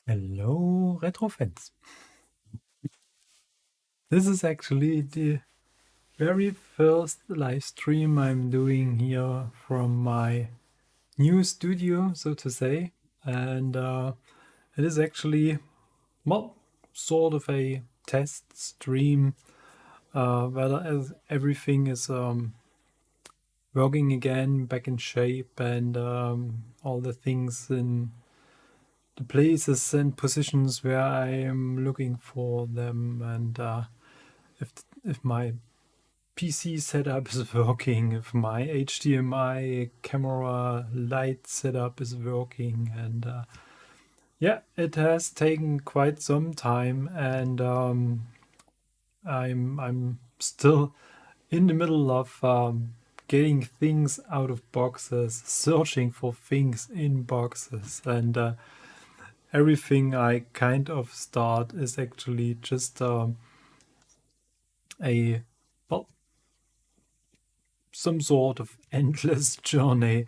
Hello, retro fans. This is actually the very first live stream I'm doing here from my new studio, so to say. And it is actually, well, sort of a test stream, whether everything is working again, back in shape, and all the things in the places and positions where I am looking for them, and if my PC setup is working, if my HDMI camera light setup is working, and yeah, it has taken quite some time, and I'm still in the middle of getting things out of boxes, searching for things in boxes, and everything I kind of start is actually just a well, some sort of endless journey,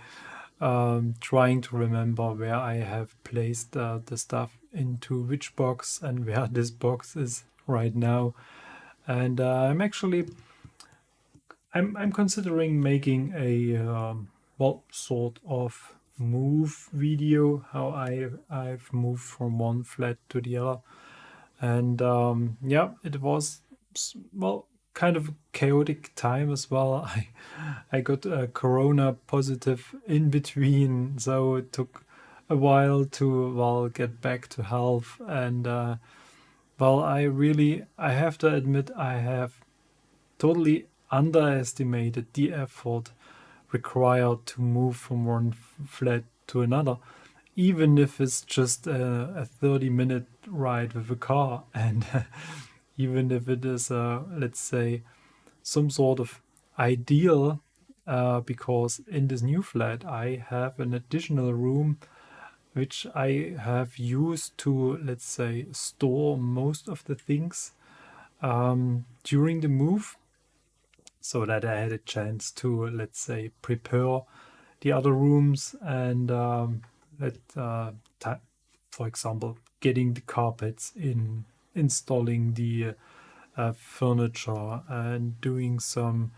trying to remember where I have placed the stuff into which box and where this box is right now. And I'm considering making a sort of move video, how I've moved from one flat to the other. And yeah, it was kind of chaotic time as well. I got corona positive in between, so it took a while to get back to health. And I have to admit, I have totally underestimated the effort required to move from one flat to another, even if it's just a 30-minute ride with a car. And even if it is, let's say, some sort of ideal, because in this new flat I have an additional room which I have used to, let's say, store most of the things during the move, so that I had a chance to, let's say, prepare the other rooms and for example, getting the carpets in, installing the furniture, and doing some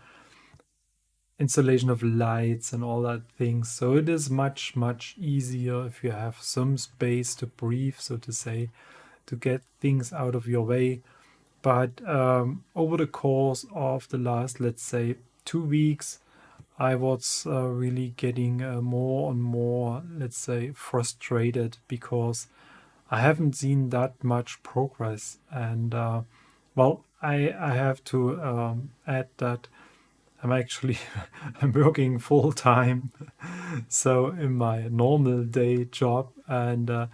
installation of lights and all that things. So it is much easier if you have some space to breathe, so to say, to get things out of your way. But over the course of the last, let's say, 2 weeks, I was really getting more and more, let's say, frustrated because I haven't seen that much progress. And I have to add that I'm actually I'm working full time, so in my normal day job, and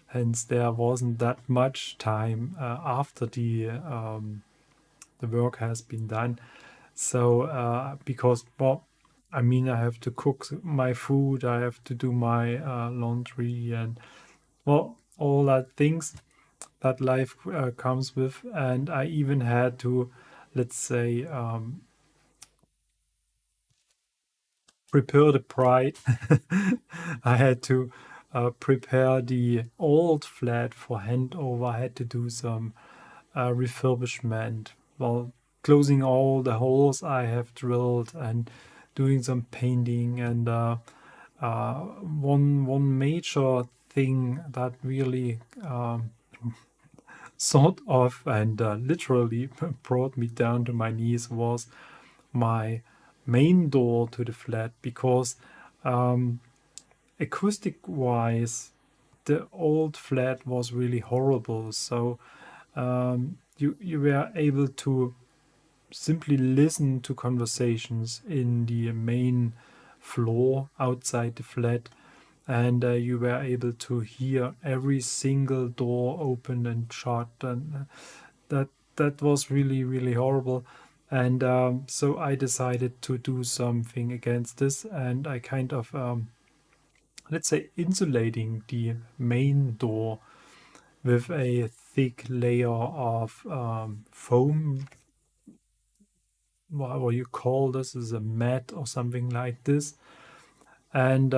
hence there wasn't that much time after the work has been done. So because I mean, I have to cook my food, I have to do my laundry, and all that things that life comes with, and I even had to, let's say, prepare the bride. I had to prepare the old flat for handover. I had to do some refurbishment, well, closing all the holes I have drilled and doing some painting. And one major thing that really sort of and literally brought me down to my knees was my main door to the flat, because acoustic wise the old flat was really horrible. So you were able to simply listen to conversations in the main floor outside the flat, and you were able to hear every single door open and shut, and that was really horrible. And so I decided to do something against this, and I kind of let's say, insulating the main door with a thick layer of foam. What you call this is a mat or something like this. And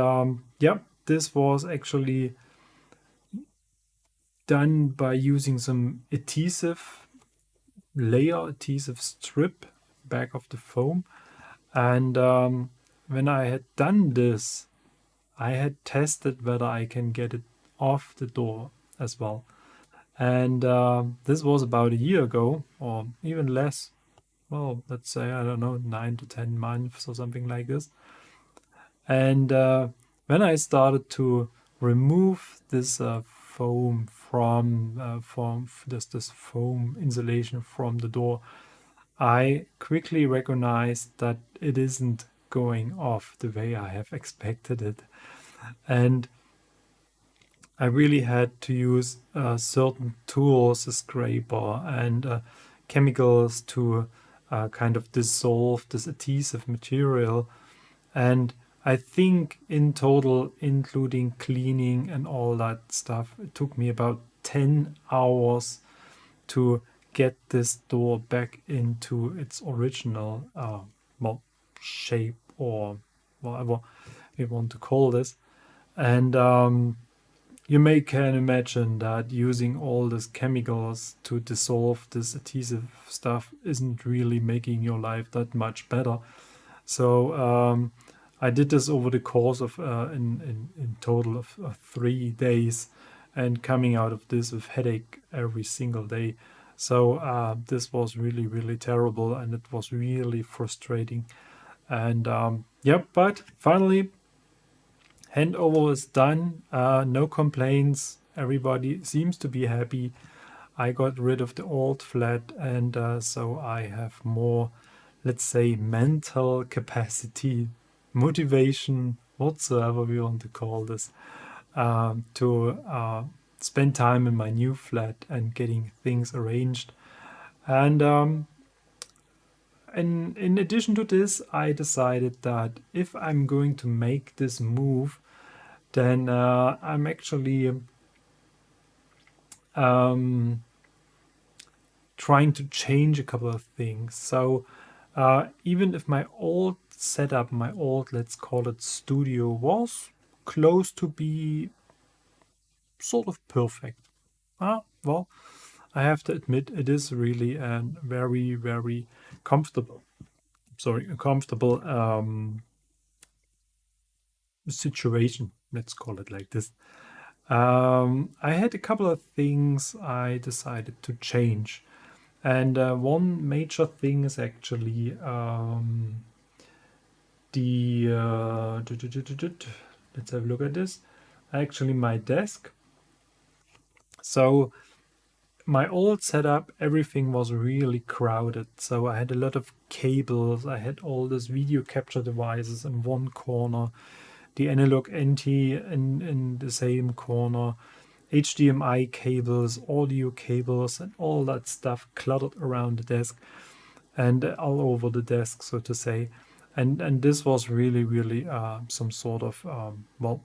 yeah, this was actually done by using some adhesive layer, adhesive strip back of the foam. And when I had done this, I had tested whether I can get it off the door as well. And this was about a year ago, or even less. Well, let's say, I don't know, 9 to 10 months or something like this. And when I started to remove this foam from this foam insulation from the door, I quickly recognized that it isn't going off the way I have expected it. And I really had to use certain tools, a scraper and chemicals to kind of dissolve this adhesive material. And I think in total, including cleaning and all that stuff, it took me about 10 hours to get this door back into its original well, shape, or whatever you want to call this. And you may can imagine that using all these chemicals to dissolve this adhesive stuff isn't really making your life that much better. So I did this over the course of in total of 3 days, and coming out of this with headache every single day. So this was really, really terrible, and it was really frustrating. And yep, but finally handover is done. No complaints. Everybody seems to be happy. I got rid of the old flat, and so I have more, let's say, mental capacity, motivation, whatsoever we want to call this, to spend time in my new flat and getting things arranged. And in addition to this, I decided that if I'm going to make this move, then I'm actually trying to change a couple of things. So even if my old setup, my old, let's call it studio, was close to be sort of perfect. Well, I have to admit it is really a very, very comfortable, a comfortable situation. Let's call it like this. I had a couple of things I decided to change. And one major thing is actually let's have a look at this. Actually, my desk. So my old setup, everything was really crowded. So I had a lot of cables. I had all these video capture devices in one corner, the analog NT in the same corner, HDMI cables, audio cables, and all that stuff cluttered around the desk and all over the desk, so to say. And this was really, really some sort of, well,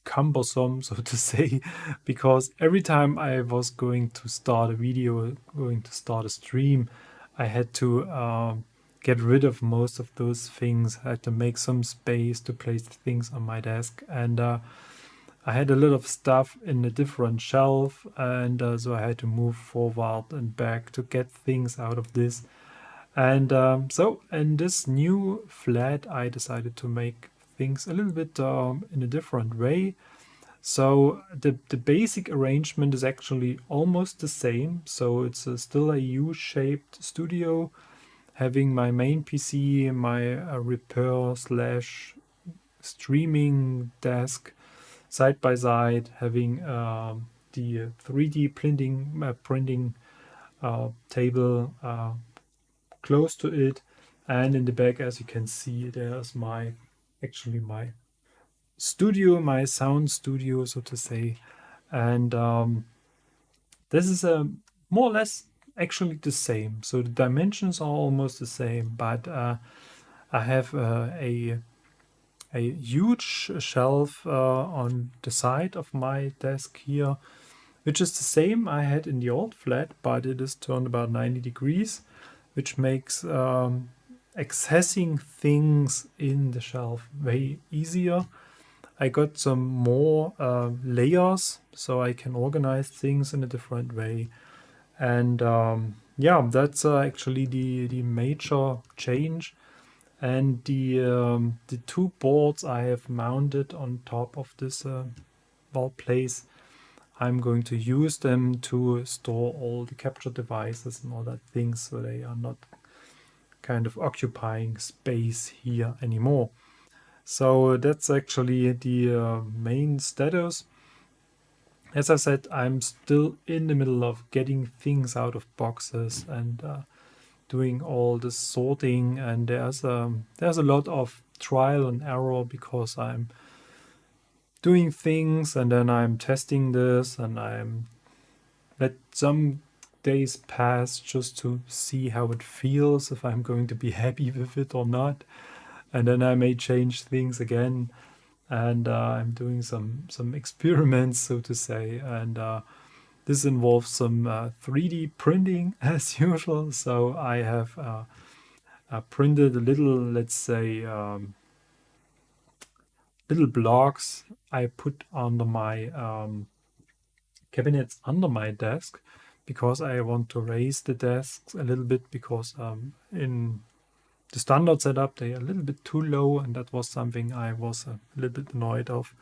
cumbersome, so to say, because every time I was going to start a video, going to start a stream, I had to get rid of most of those things. I had to make some space to place things on my desk, and I had a lot of stuff in a different shelf, and so I had to move forward and back to get things out of this. And so in this new flat, I decided to make things a little bit in a different way. So the basic arrangement is actually almost the same. So it's still a U-shaped studio, having my main PC, my repair slash streaming desk side by side, having the 3D printing table close to it, and in the back, as you can see, there's my studio, my sound studio, so to say. And this is more or less actually the same. So the dimensions are almost the same, but I have a huge shelf on the side of my desk here, which is the same I had in the old flat, but it is turned about 90 degrees, which makes accessing things in the shelf way easier. I got some more layers so I can organize things in a different way. And yeah, that's actually the major change. And the two boards I have mounted on top of this place, I'm going to use them to store all the capture devices and all that things, so they are not kind of occupying space here anymore. So that's actually the main status. As I said, I'm still in the middle of getting things out of boxes and doing all the sorting, and there's a lot of trial and error because I'm doing things and then I'm testing this and I'm let some days pass just to see how it feels, if I'm going to be happy with it or not, and then I may change things again. And I'm doing some experiments, so to say, and this involves some 3D printing as usual. So I have printed a little, let's say, little blocks I put under my cabinets under my desk, because I want to raise the desks a little bit, because in the standard setup they are a little bit too low, and that was something I was a little bit annoyed of.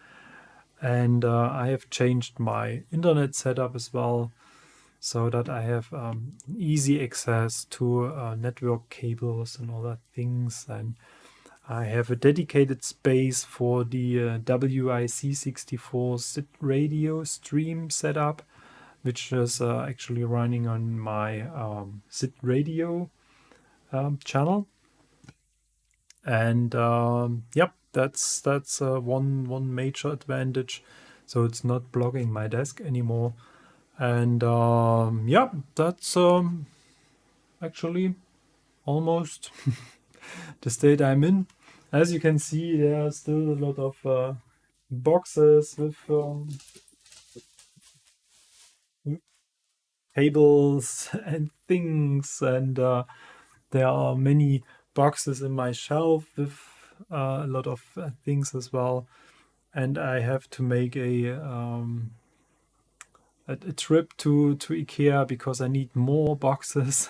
And I have changed my internet setup as well, so that I have easy access to network cables and all that things. And I have a dedicated space for the WIC64 SID radio stream setup, which is actually running on my SID radio channel. And yep, that's one major advantage. So it's not blocking my desk anymore. And yeah, that's actually almost the state I'm in. As you can see, there are still a lot of boxes with tables and things, and there are many boxes in my shelf with a lot of things as well. And I have to make a trip to IKEA because I need more boxes.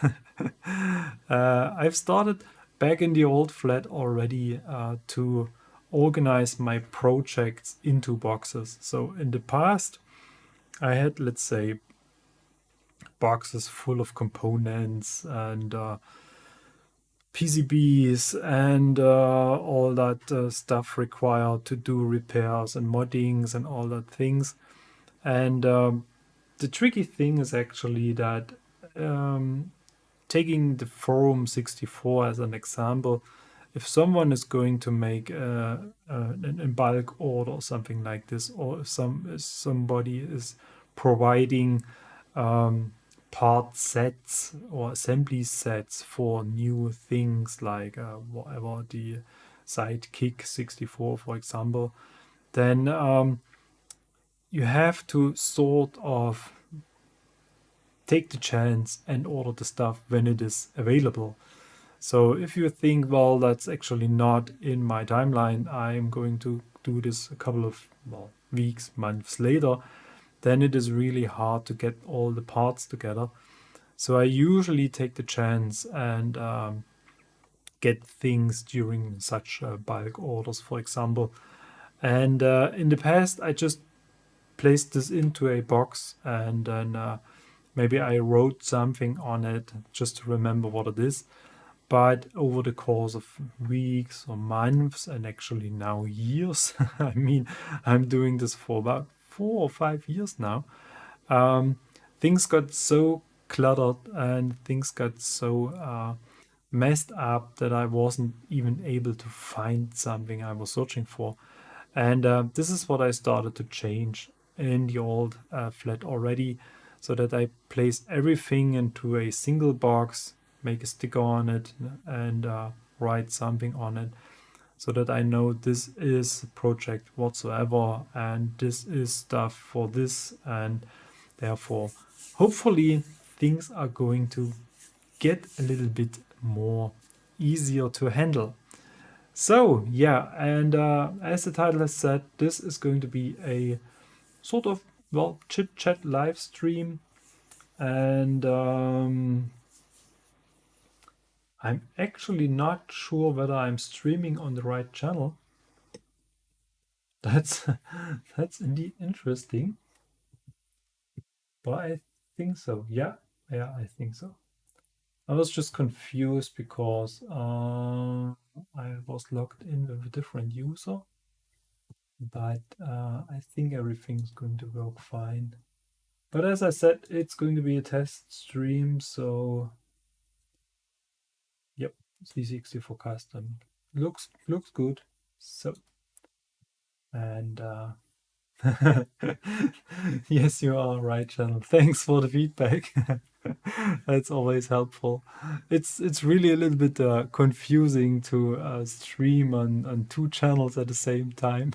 I've started back in the old flat already to organize my projects into boxes. So in the past, I had, let's say, boxes full of components and PCBs and all that stuff required to do repairs and moddings and all that things. And the tricky thing is actually that taking the Forum 64 as an example, if someone is going to make a bulk order or something like this, or if somebody is providing part sets or assembly sets for new things like whatever the Sidekick 64, for example, then you have to sort of take the chance and order the stuff when it is available. So if you think, well, that's actually not in my timeline, I'm going to do this a couple of weeks, months later, then it is really hard to get all the parts together. So I usually take the chance and get things during such bulk orders, for example. And in the past, I just placed this into a box, and then maybe I wrote something on it just to remember what it is. But over the course of weeks or months, and actually now years, I mean, I'm doing this for about 4 or 5 years now, things got so cluttered and things got so messed up that I wasn't even able to find something I was searching for. And this is what I started to change in the old flat already, so that I place everything into a single box, make a sticker on it, and write something on it, so that I know this is a project whatsoever, and this is stuff for this, and therefore, hopefully, things are going to get a little bit more easier to handle. So, yeah, and as the title has said, this is going to be a sort of, well, chit chat live stream. And I'm actually not sure whether I'm streaming on the right channel. That's that's indeed interesting. But I think so. Yeah, I think so. I was just confused because I was logged in with a different user, but I think everything's going to work fine. But as I said, it's going to be a test stream, so yep, C64 custom looks good. So and yes, you are right, channel. Thanks for the feedback. That's always helpful. It's really a little bit confusing to stream on two channels at the same time,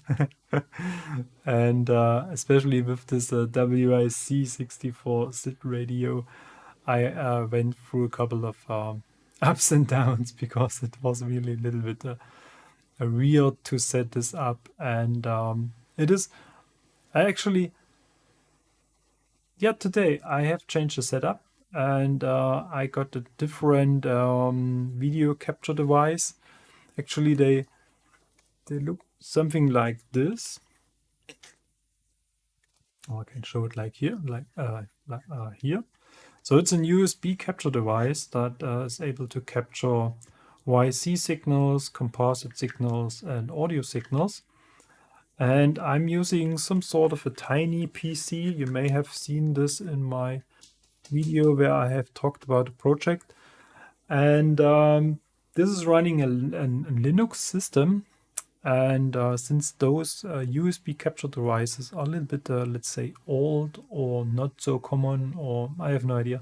and especially with this WIC 64 SID radio, I went through a couple of ups and downs because it was really a little bit weird to set this up, and it is. I actually, yeah, today I have changed the setup and I got a different video capture device. Actually, they look something like this. Oh, I can show it like here, like here. So it's a USB capture device that is able to capture YC signals, composite signals, and audio signals. And I'm using some sort of a tiny PC. You may have seen this in my video where I have talked about the project. And this is running a Linux system. And since those USB capture devices are a little bit, let's say, old or not so common, or I have no idea,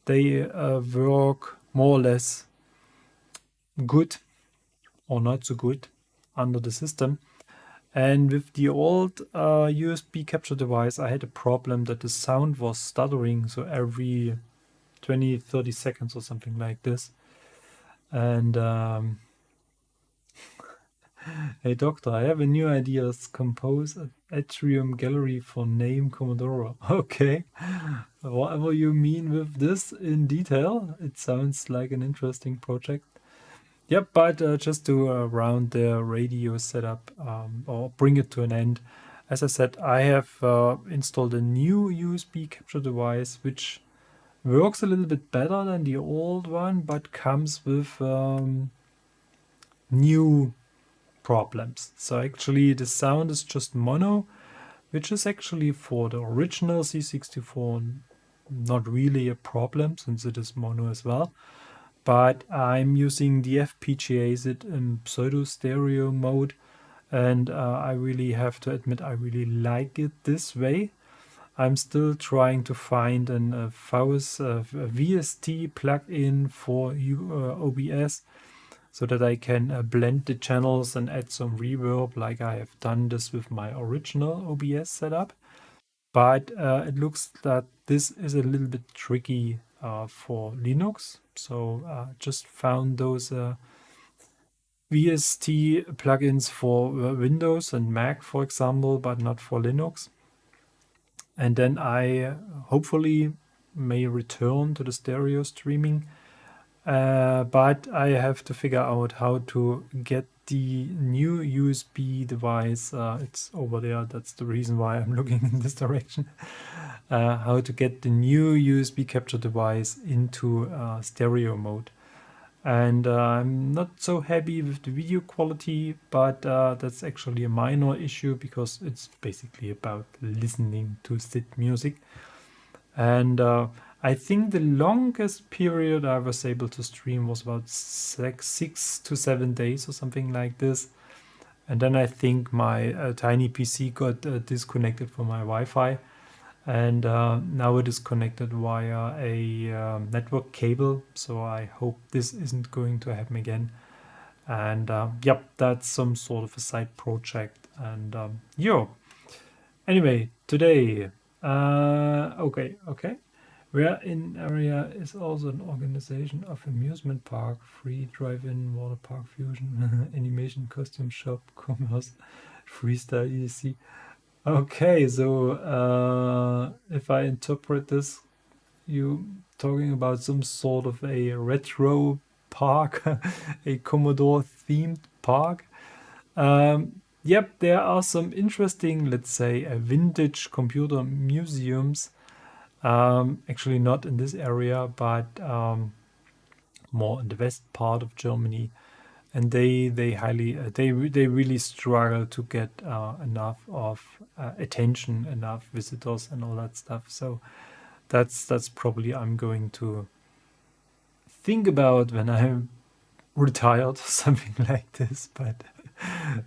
they work more or less good or not so good under the system. And with the old USB capture device, I had a problem that the sound was stuttering. So every 20, 30 seconds or something like this. And hey, doctor, I have a new idea. Compose an atrium gallery for name Commodore. Okay. Whatever you mean with this in detail, it sounds like an interesting project. Yep, but just to round the radio setup or bring it to an end, as I said, I have installed a new USB capture device which works a little bit better than the old one, but comes with new problems. So actually the sound is just mono, which is actually for the original C64 not really a problem since it is mono as well. But I'm using the FPGA SID in pseudo stereo mode, and I really have to admit I really like it this way. I'm still trying to find an VST plugin for OBS so that I can blend the channels and add some reverb like I have done this with my original OBS setup. But it looks that this is a little bit tricky for Linux. So just found those VST plugins for Windows and Mac, for example, but not for Linux. And then I hopefully may return to the stereo streaming. But I have to figure out how to get the new USB device. It's over there. That's the reason why I'm looking in this direction. How to get the new USB capture device into stereo mode. And I'm not so happy with the video quality, but that's actually a minor issue because it's basically about listening to SID music. And I think the longest period I was able to stream was about 6 to 7 days or something like this. And then I think my tiny PC got disconnected from my Wi-Fi. And now it is connected via a network cable. So I hope this isn't going to happen again. And yep, that's some sort of a side project. And anyway, today, okay. Where in area is also an organization of amusement park, free drive-in, water park fusion, animation, costume shop, commerce, freestyle EDC. Okay, so if I interpret this, you talking about some sort of a retro park, a Commodore themed park. Yep, there are some interesting, let's say, vintage computer museums. Actually, not in this area, but more in the west part of Germany, and they highly they really struggle to get enough of attention, enough visitors, and all that stuff. So that's probably I'm going to think about when I'm retired, something like this. But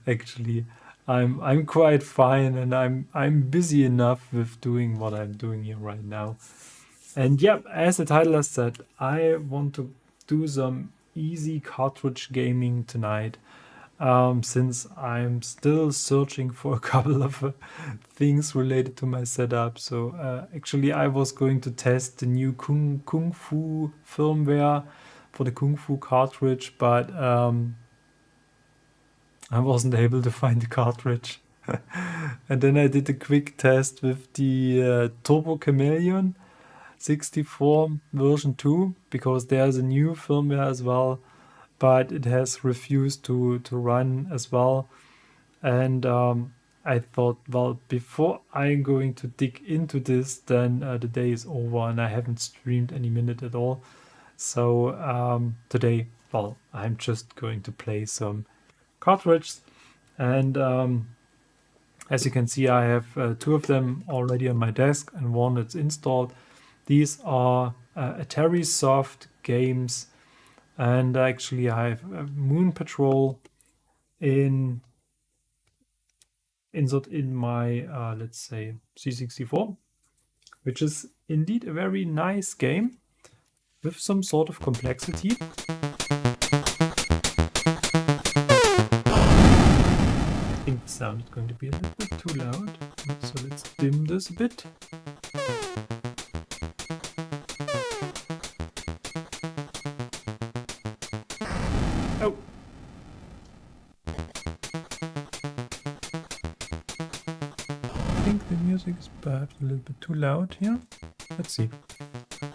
actually, I'm quite fine, and I'm busy enough with doing what I'm doing here right now. And yeah, as the title has said, I want to do some easy cartridge gaming tonight. Since I'm still searching for a couple of things related to my setup. So actually, I was going to test the new Kung Fu firmware for the Kung Fu cartridge, but I wasn't able to find the cartridge. And then I did a quick test with the Turbo Chameleon 64 version 2, because there's a new firmware as well, but it has refused to run as well. And I thought, well, before I'm going to dig into this, then the day is over and I haven't streamed any minute at all. So today, well, I'm just going to play some cartridges. And as you can see, I have two of them already on my desk and one that's installed. These are Atari Soft games, and actually I have Moon Patrol insert in my let's say C64, which is indeed a very nice game with some sort of complexity. I think the sound is going to be a little bit too loud, so let's dim this a bit. Oh. I think the music is perhaps a little bit too loud here. Let's see.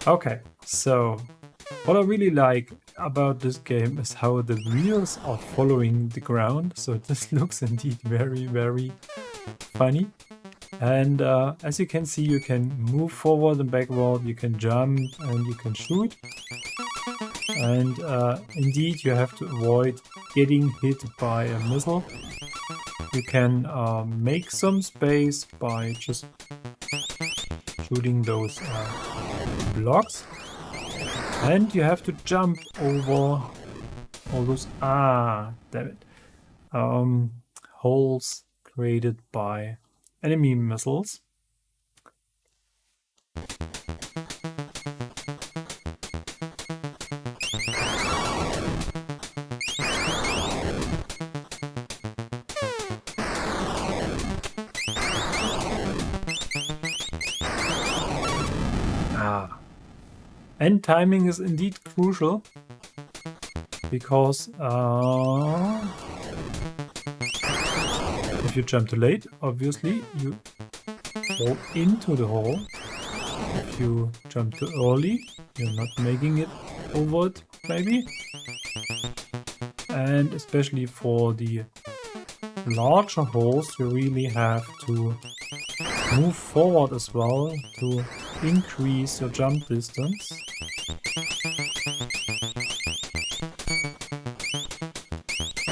Okay, so what I really like about this game is how the wheels are following the ground. So this looks indeed very, very funny. And as you can see, you can move forward and backward, you can jump and you can shoot. And indeed, you have to avoid getting hit by a missile. You can make some space by just shooting those blocks. And you have to jump over all those, damn it, holes created by enemy missiles. And timing is indeed crucial, because if you jump too late, obviously you fall into the hole. If you jump too early, you're not making it over it, maybe. And especially for the larger holes, you really have to move forward as well to increase your jump distance.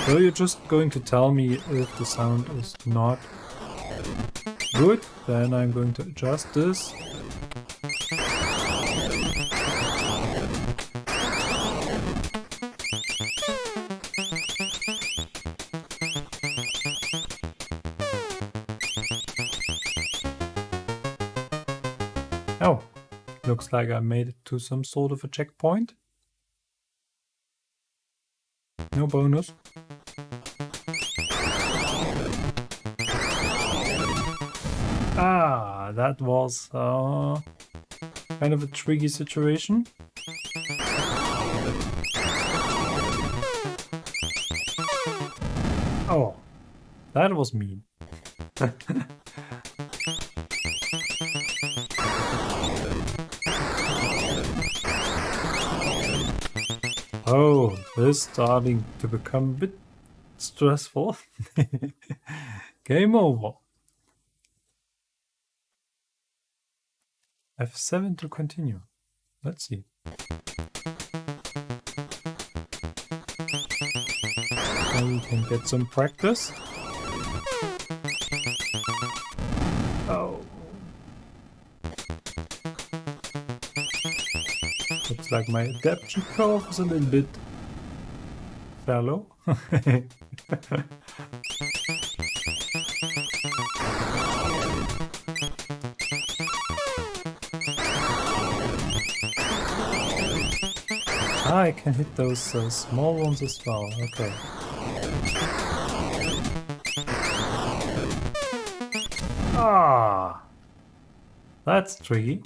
So you're just going to tell me if the sound is not good, then I'm going to adjust this. Oh, looks like I made it to some sort of a checkpoint. No bonus. That was Kind of a tricky situation. Oh, that was mean. Oh, this is starting to become a bit stressful. Game over. F7 to continue. Let's see. Now we can get some practice. Oh. Looks like my adaptation curve is a little bit shallow. I can hit those small ones as well. Okay. Ah, that's tricky.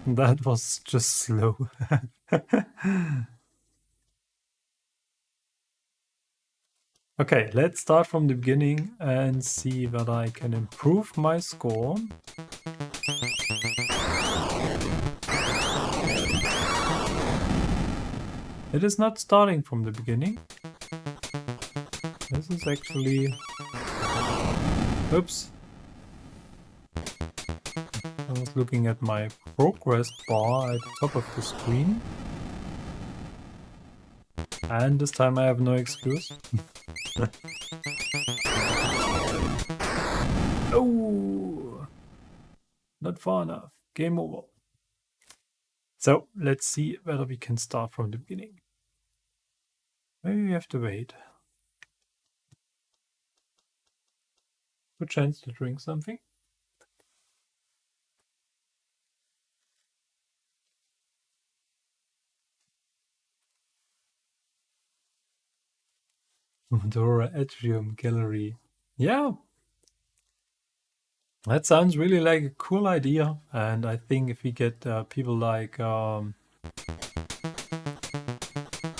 That was just slow. Okay, let's start from the beginning and see whether I can improve my score. It is not starting from the beginning. This is actually... Oops. I was looking at my progress bar at the top of the screen. And this time I have no excuse. Oh! Not far enough. Game over. So, let's see whether we can start from the beginning. Maybe we have to wait. Good chance to drink something. Dora Atrium Gallery. Yeah. That sounds really like a cool idea. And I think if we get people like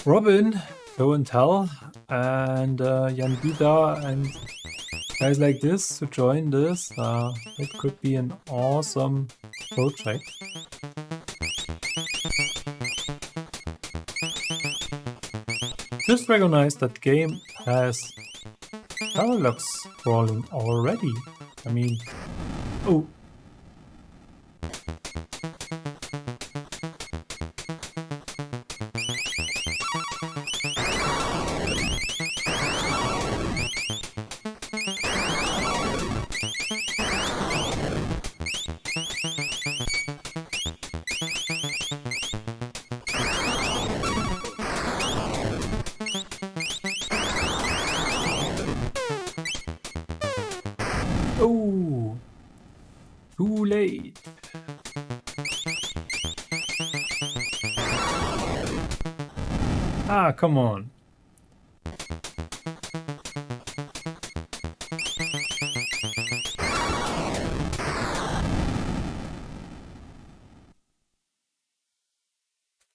Robin, Show and Tell, and Jan Bida, and guys like this to join this, it could be an awesome project. Just recognize that game has parallax scrolling already. I mean, oh. Oh, too late. Ah, come on.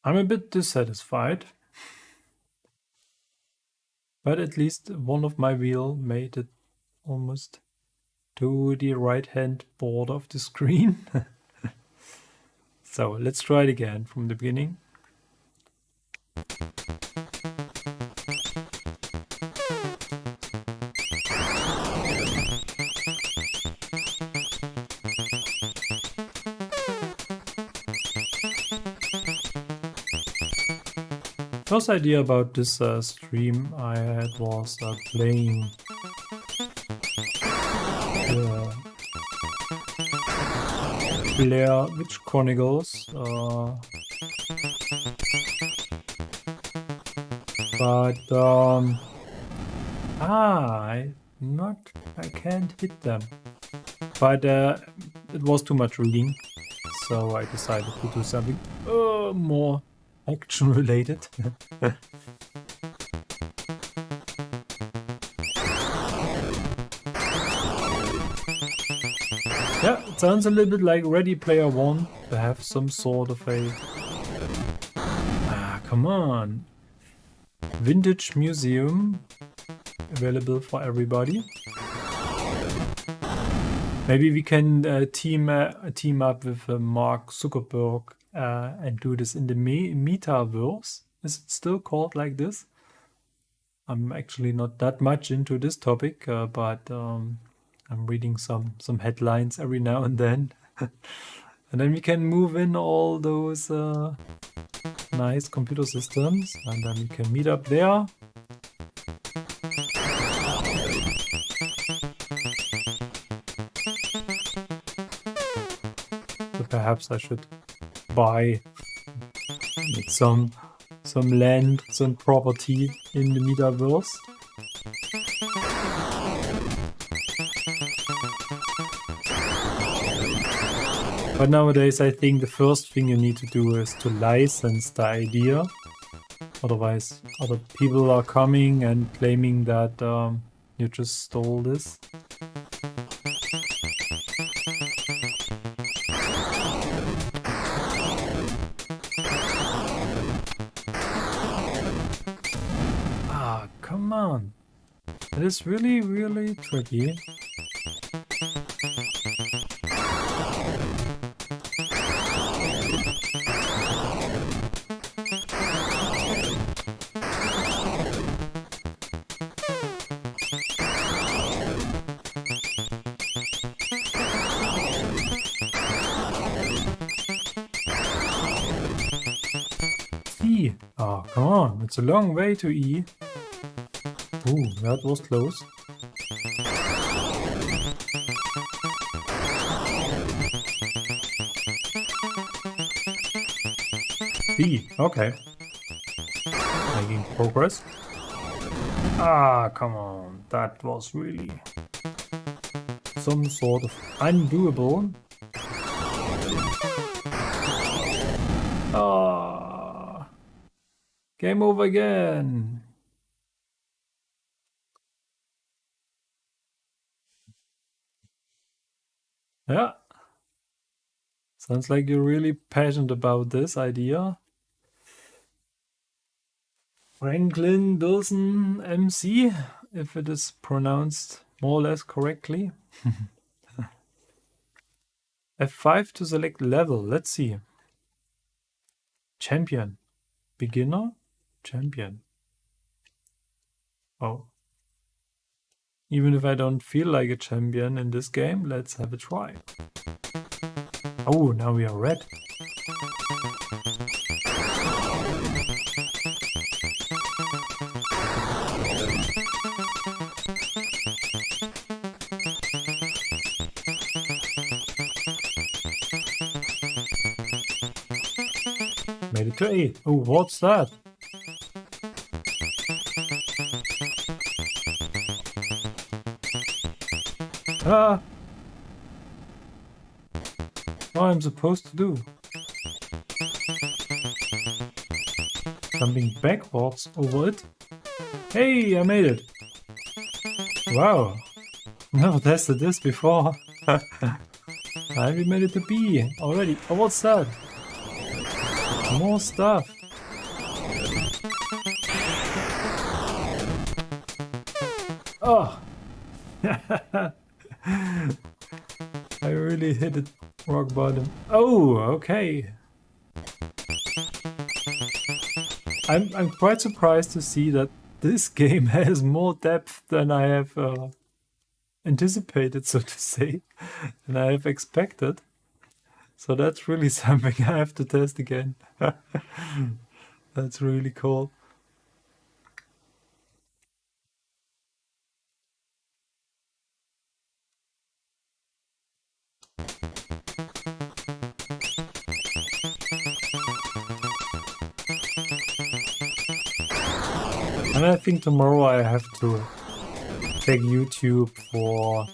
I'm a bit dissatisfied. But at least one of my wheel made it almost to the right-hand border of the screen. So let's try it again from the beginning. First idea about this stream I had was playing Blair Witch Chronicles, but I can't hit them. But it was too much reading, so I decided to do something more action related. Yeah, it sounds a little bit like Ready Player One to have some sort of a... Ah, come on. Vintage museum available for everybody. Maybe we can team up with Mark Zuckerberg and do this in the metaverse. Is it still called like this? I'm actually not that much into this topic, but I'm reading some headlines every now and then. And then we can move in all those nice computer systems, and then we can meet up there. So perhaps I should buy some land, some property in the metaverse. But nowadays I think the first thing you need to do is to license the idea. Otherwise other people are coming and claiming that you just stole this. Ah, come on. It is really, really tricky. E. Oh, come on. It's a long way to E. Ooh, that was close. B. Okay. Making progress. Ah, come on. That was really some sort of undoable. Ah. Game over again. Yeah. Sounds like you're really passionate about this idea. Franklin Wilson MC, if it is pronounced more or less correctly. F5 to select level. Let's see. Champion. Beginner. Champion. Oh. Even if I don't feel like a champion in this game, let's have a try. Oh, now we are red. Made it to 8. Oh, what's that? Ah! What I'm supposed to do? Jumping backwards over it? Hey, I made it! Wow! Never tested this before. And we made it to B already. Oh, what's that? More stuff. Oh! I really hit it rock bottom. Oh, okay. I'm quite surprised to see that this game has more depth than I have anticipated, so to say, than I have expected. So that's really something I have to test again. That's really cool. And I think tomorrow I have to check YouTube for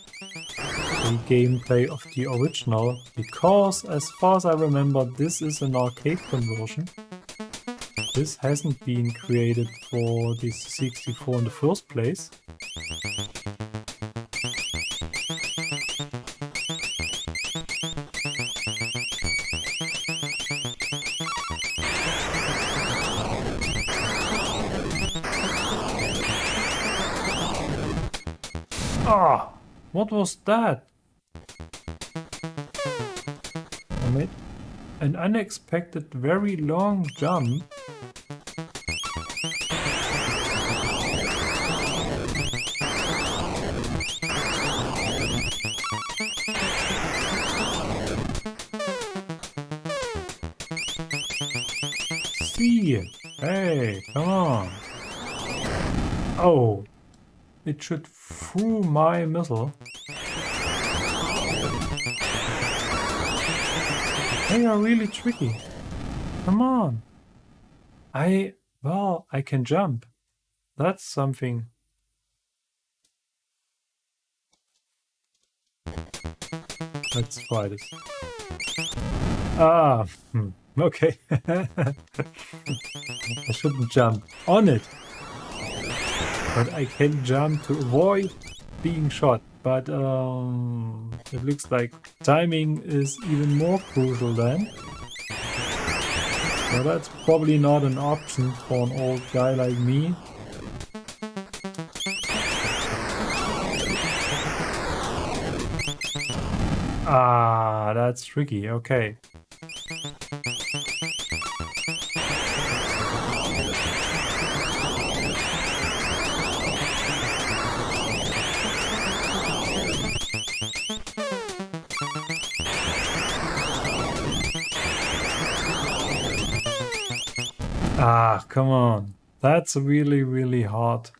the gameplay of the original, because as far as I remember, this is an arcade conversion. This hasn't been created for the C64 in the first place. Ah, what was that? I made an unexpected, very long jump. See, hey, come on. Oh, it should through my missile. They are really tricky. Come on. Well, I can jump. That's something. Let's try this. Ah, okay. I shouldn't jump on it. But I can jump to avoid being shot. But it looks like timing is even more crucial then. So that's probably not an option for an old guy like me. Ah, that's tricky. Okay. Ah, come on. That's really, really hard.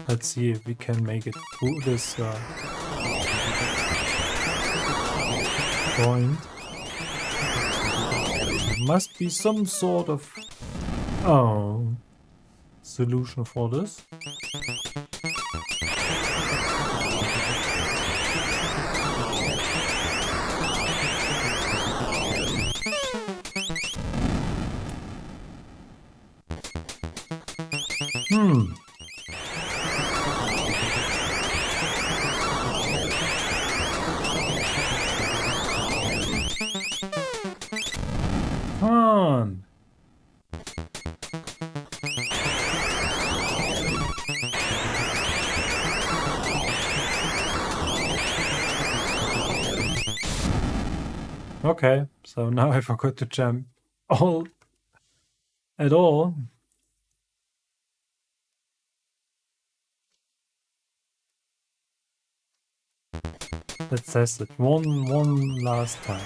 Let's see if we can make it through this point. There must be some sort of solution for this. Come on. Okay, so now I forgot to jump at all. Let's test it one last time.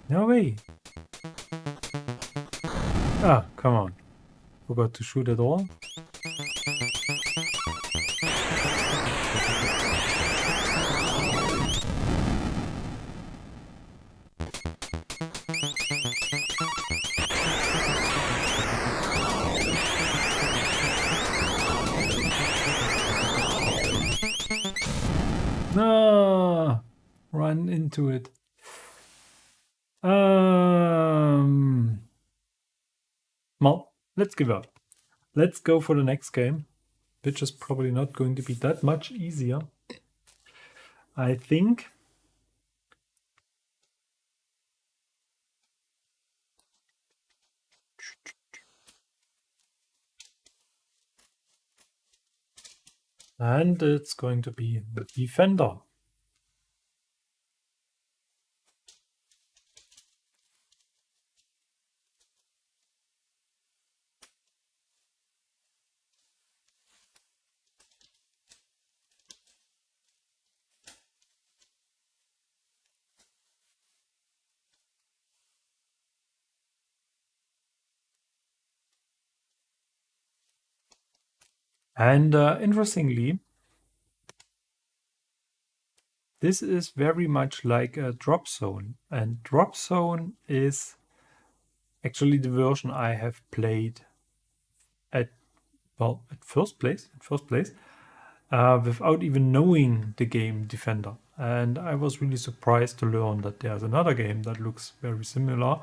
No way. Ah, come on. Forgot to shoot at all. No, run into it. Well, let's give up. Let's go for the next game, which is probably not going to be that much easier, I think. And it's going to be the Defender. And interestingly, this is very much like a Drop Zone. And Drop Zone is actually the version I have played at first place, without even knowing the game Defender. And I was really surprised to learn that there's another game that looks very similar.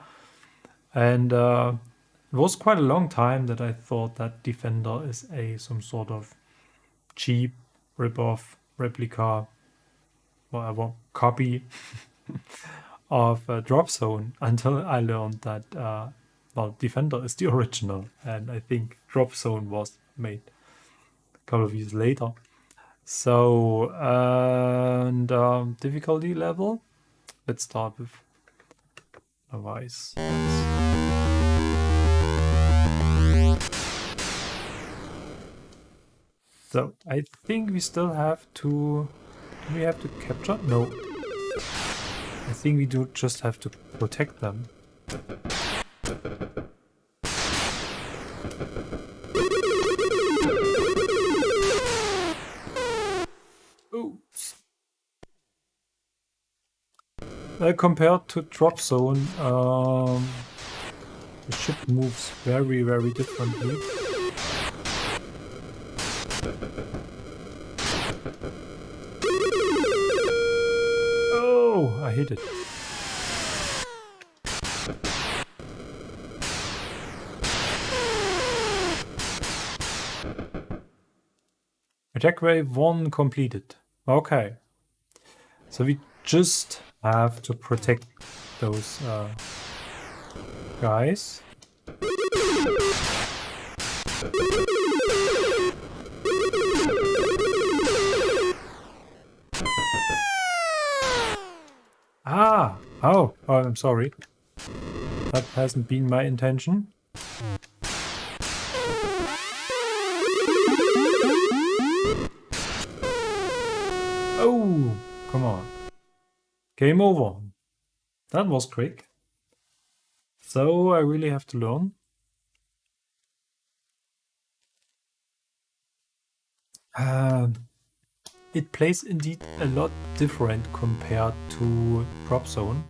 And it was quite a long time that I thought that Defender is some sort of cheap ripoff replica, whatever, copy of Drop Zone until I learned that, well, Defender is the original, and I think Drop Zone was made a couple of years later. So, and difficulty level, let's start with Device. So I think we still have to. Do we have to capture? No. I think we do just have to protect them. Oops. Compared to Drop Zone, the ship moves very, very differently. Oh, I hit it. Attack wave 1 completed. Okay. So we just have to protect those guys. Ah! Oh, I'm sorry. That hasn't been my intention. Oh, come on. Game over. That was quick. So I really have to learn. It plays indeed a lot different compared to Drop Zone.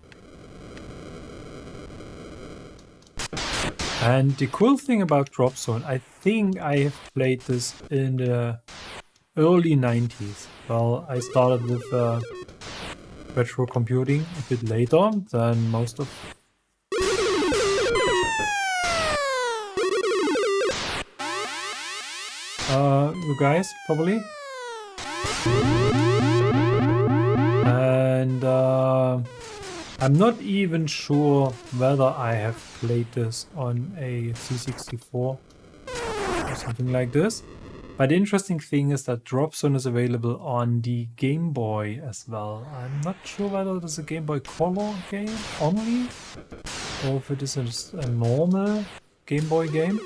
And the cool thing about Drop Zone, I think I have played this in the early 90s. Well, I started with retro computing a bit later than most of you guys, probably. And I'm not even sure whether I have played this on a C64 or something like this. But the interesting thing is that Drop Zone is available on the Game Boy as well. I'm not sure whether it is a Game Boy Color game only, or if it is a normal Game Boy game.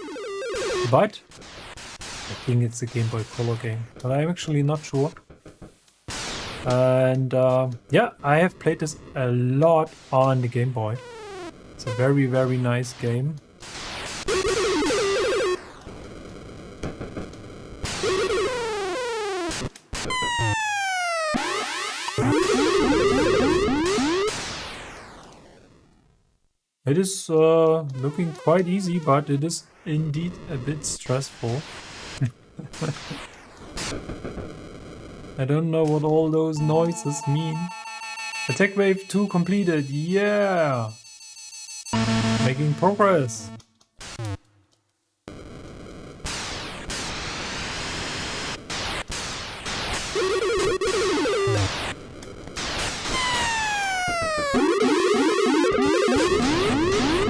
But I think it's a Game Boy Color game, but I'm actually not sure. And yeah, I have played this a lot on the Game Boy. It's a very, very nice game. It is looking quite easy, but it is indeed a bit stressful. I don't know what all those noises mean. Attack wave 2 completed, yeah! Making progress.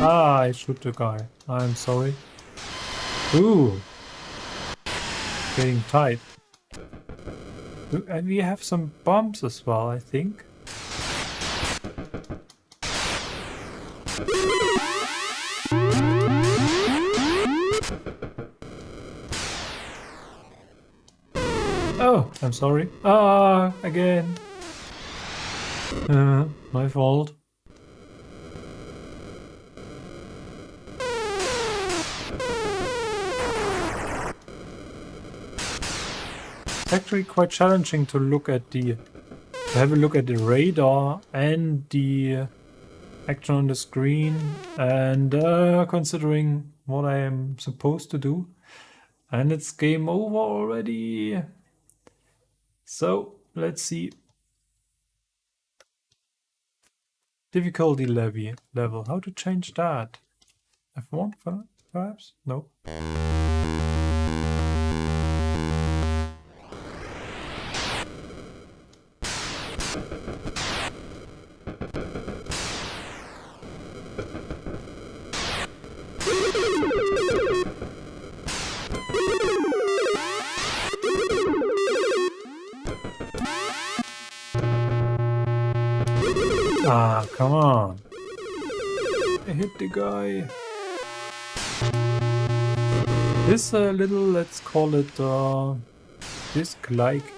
Ah, I shoot the guy. I'm sorry. Ooh. Getting tight. And we have some bombs as well, I think. Oh, I'm sorry. Ah, again. My fault. It's actually quite challenging to have a look at the radar and the action on the screen, and considering what I am supposed to do. And it's game over already. So let's see. Difficulty level. How to change that? F1 perhaps? No. Ah, come on. I hit the guy. This little, let's call it disc-like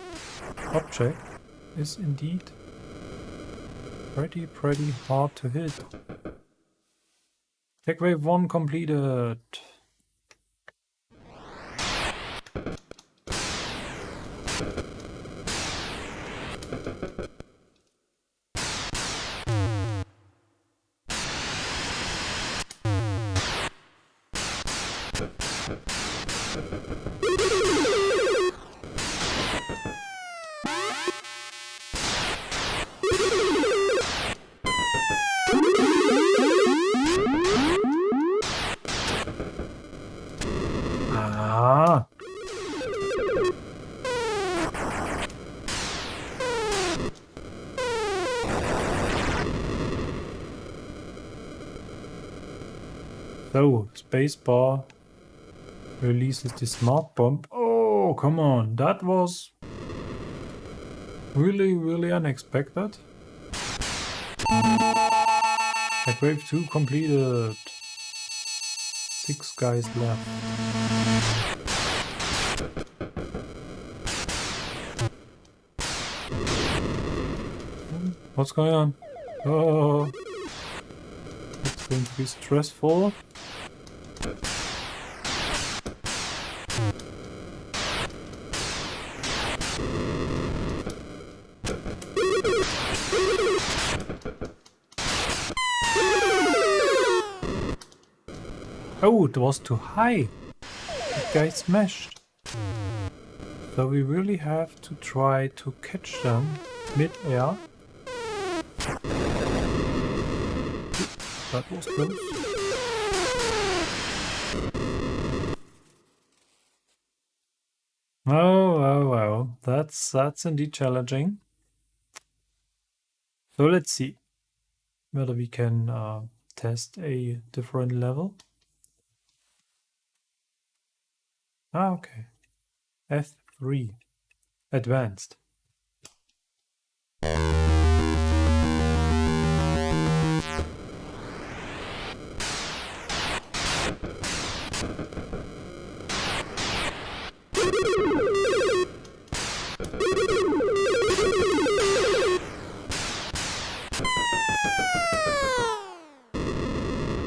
object is indeed pretty hard to hit. Tech wave 1 completed. Ah. So, spacebar releases the smart bomb. Oh, come on. That was really unexpected. Tech wave 2 completed. 6 guys left. What's going on? Oh, it's going to be stressful. Oh, it was too high. That guy smashed. So we really have to try to catch them mid-air. That was close. Oh. That's indeed challenging. So let's see whether we can test a different level. Ah, okay. F3. Advanced.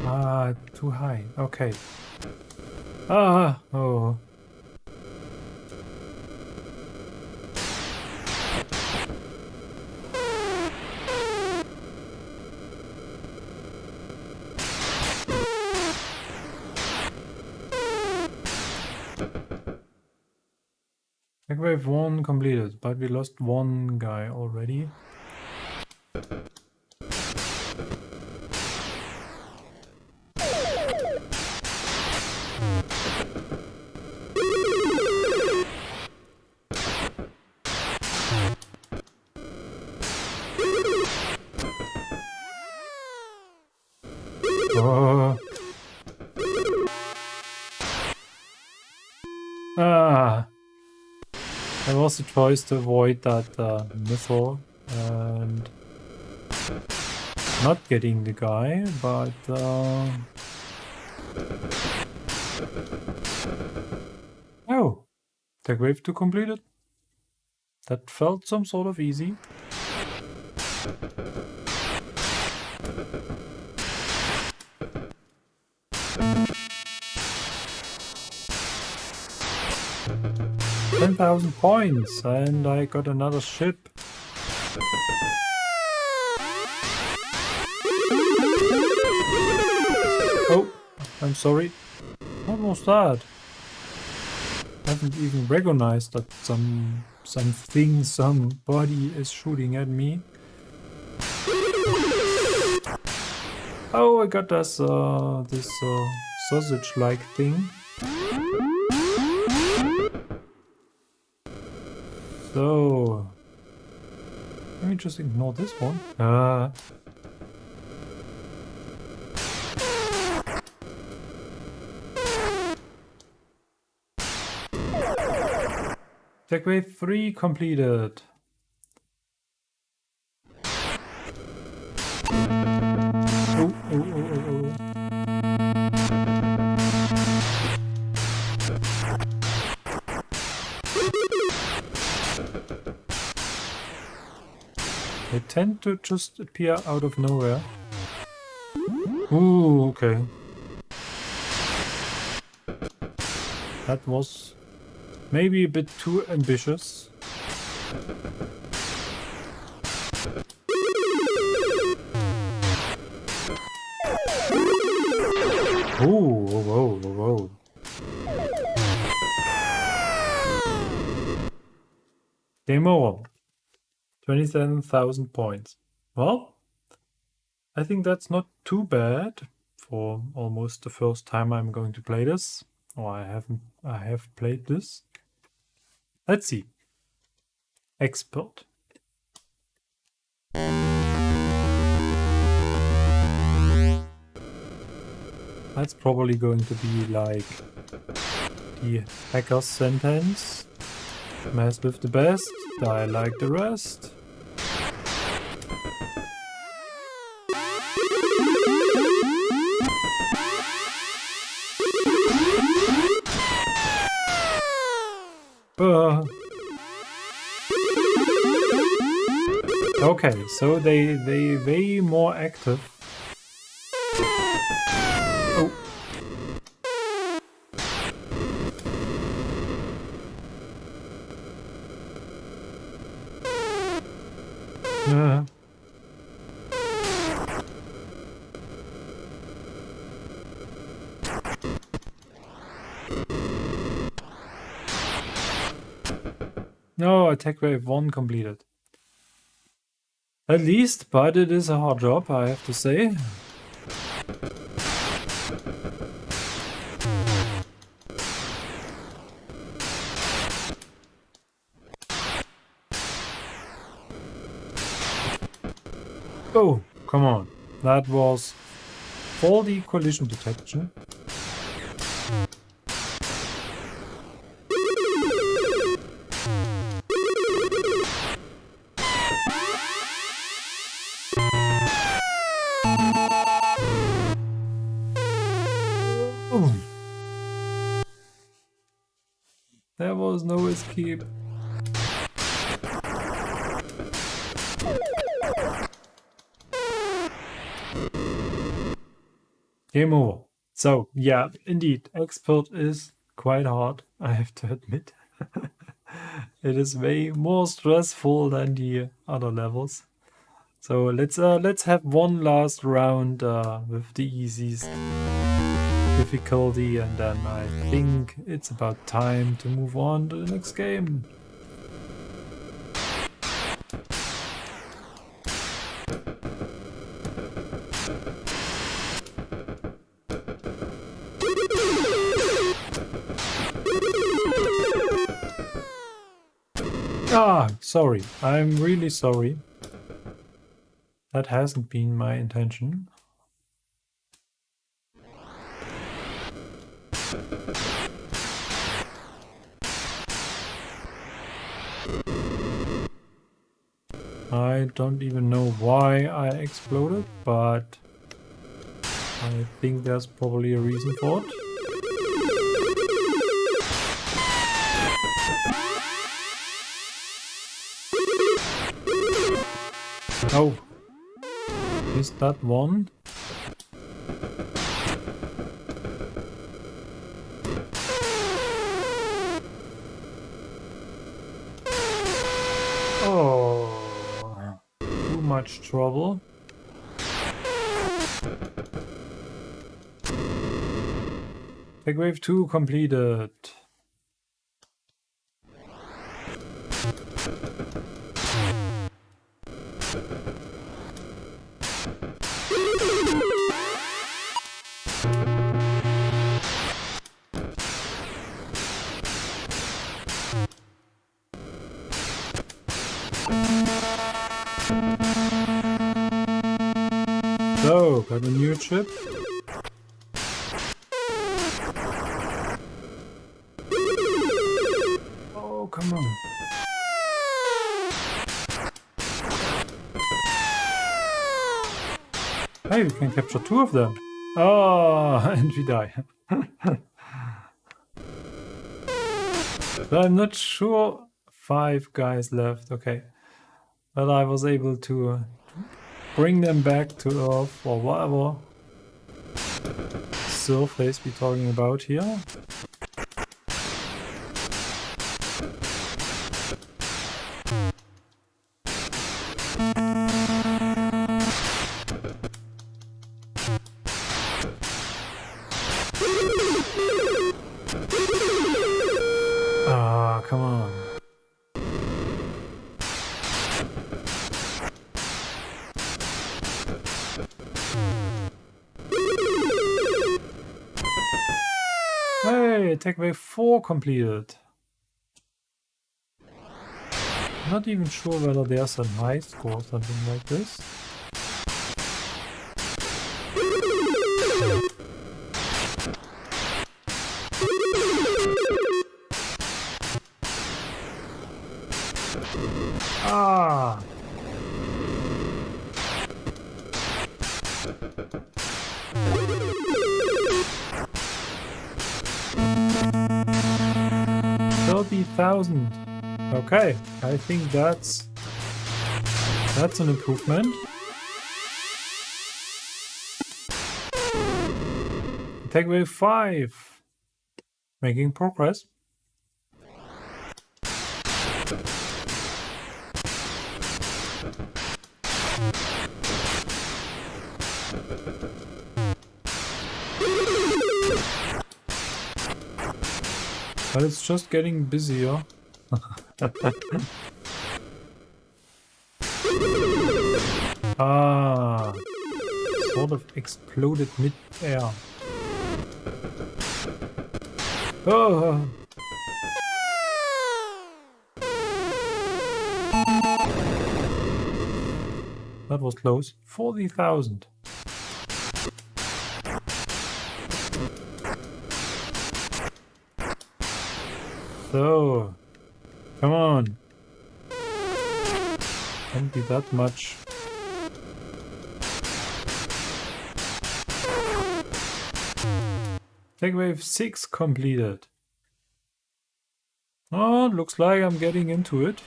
Ah, too high. Okay. Ah, oh. Tech wave 1 completed, but we lost one guy already. Oh. Ah. There was a choice to avoid that missile and not getting the guy, but oh, tech wave 2 completed. That felt some sort of easy. $10,000 points, and I got another ship. Oh, I'm sorry. What was that? I haven't even recognized that somebody is shooting at me. Oh, I got this sausage-like thing. So, let me just ignore this one. Tech wave 3 completed. Oh. They tend to just appear out of nowhere. Ooh, okay. That was maybe a bit too ambitious. Ooh, whoa. Game over. 27,000 points. Well, I think that's not too bad for almost the first time I'm going to play this. Or I have played this. Let's see. Expert. That's probably going to be like the hacker's sentence. Mess with the best, die like the rest. Okay, so they way more active. Oh. No, attack wave 1 completed. At least, but it is a hard job, I have to say. Oh, come on. That was faulty collision detection. There was no escape. Game over. So, yeah, indeed, expert is quite hard, I have to admit. It is way more stressful than the other levels. So let's have one last round with the easiest difficulty, and then I think it's about time to move on to the next game. Ah, sorry. I'm really sorry. That hasn't been my intention. I don't even know why I exploded, but I think there's probably a reason for it. Oh, is that one? Oh, too much trouble. Tech wave 2 completed. So, got a new chip. Oh, come on. Hey, we can capture 2 of them. Oh, and we die. But I'm not sure. 5 guys left. Okay. But I was able to bring them back to Earth or whatever surface we're talking about here. Ah, come on. Hey, attack wave 4 completed. Not even sure whether there's a high score or something like this. Ah! $30,000. Okay, I think that's an improvement. Attack wave 5. Making progress. But it's just getting busier. Ah, sort of exploded mid-air. Oh. That was close. 40,000. So, come on. Can't be that much. Attack wave 6 completed. Oh, looks like I'm getting into it.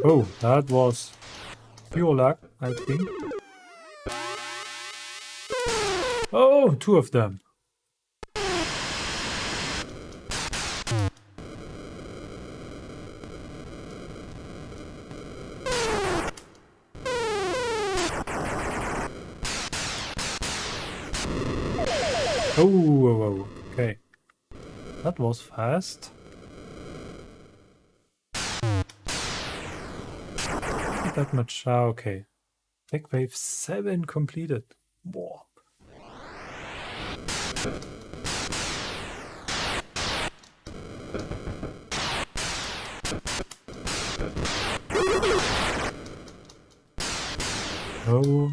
Oh, that was pure luck, I think. Oh, 2 of them. Oh, okay. That was fast. Not that much. Ah, okay. Attack wave 7 completed. Whoa. Oh.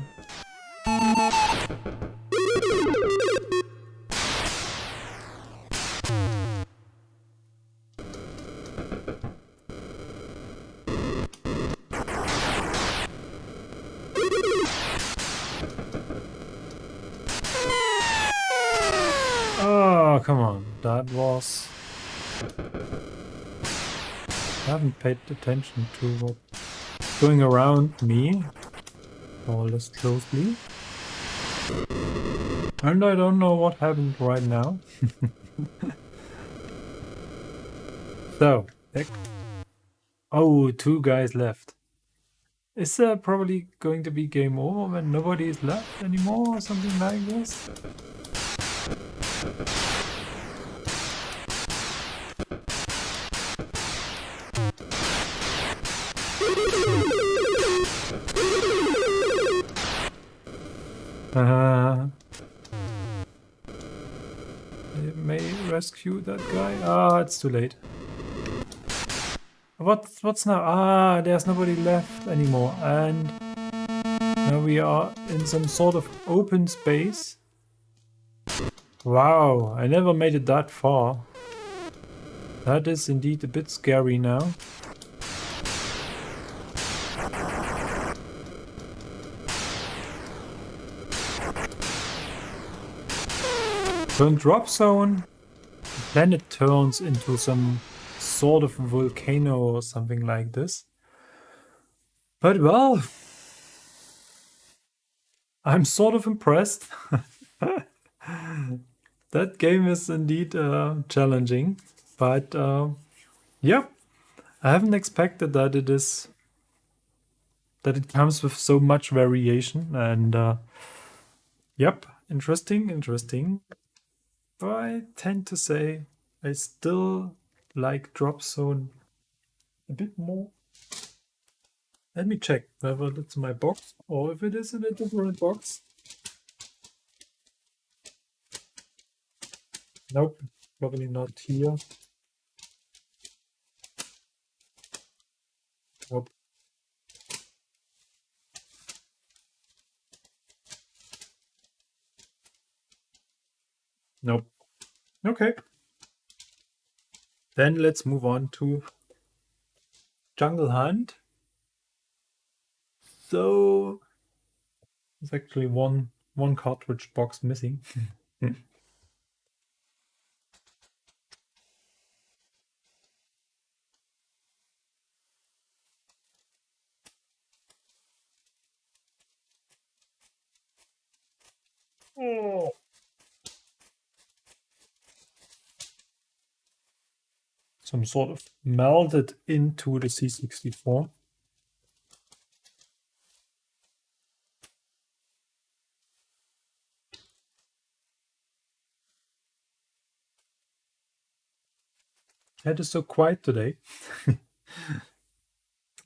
Oh, come on. That was... I haven't paid attention to what's going around me more or less closely. And I don't know what happened right now. So, oh, 2 guys left. Is there probably going to be game over when nobody is left anymore or something like this? It may rescue that guy. Ah, it's too late. What's now? Ah, there's nobody left anymore. And now we are in some sort of open space. Wow, I never made it that far. That is indeed a bit scary now. Turn drop zone. The planet turns into some sort of volcano or something like this. But well, I'm sort of impressed. That game is indeed challenging, but yeah, I haven't expected that it comes with so much variation, and yep, interesting. But I tend to say I still like Drop Zone a bit more. Let me check whether it's in my box or if it is in a different box. Nope, probably not here. Nope. Nope. Okay. Then let's move on to Jungle Hunt. So there's actually one cartridge box missing. Oh. Some sort of melted into the C64. It is so quiet today.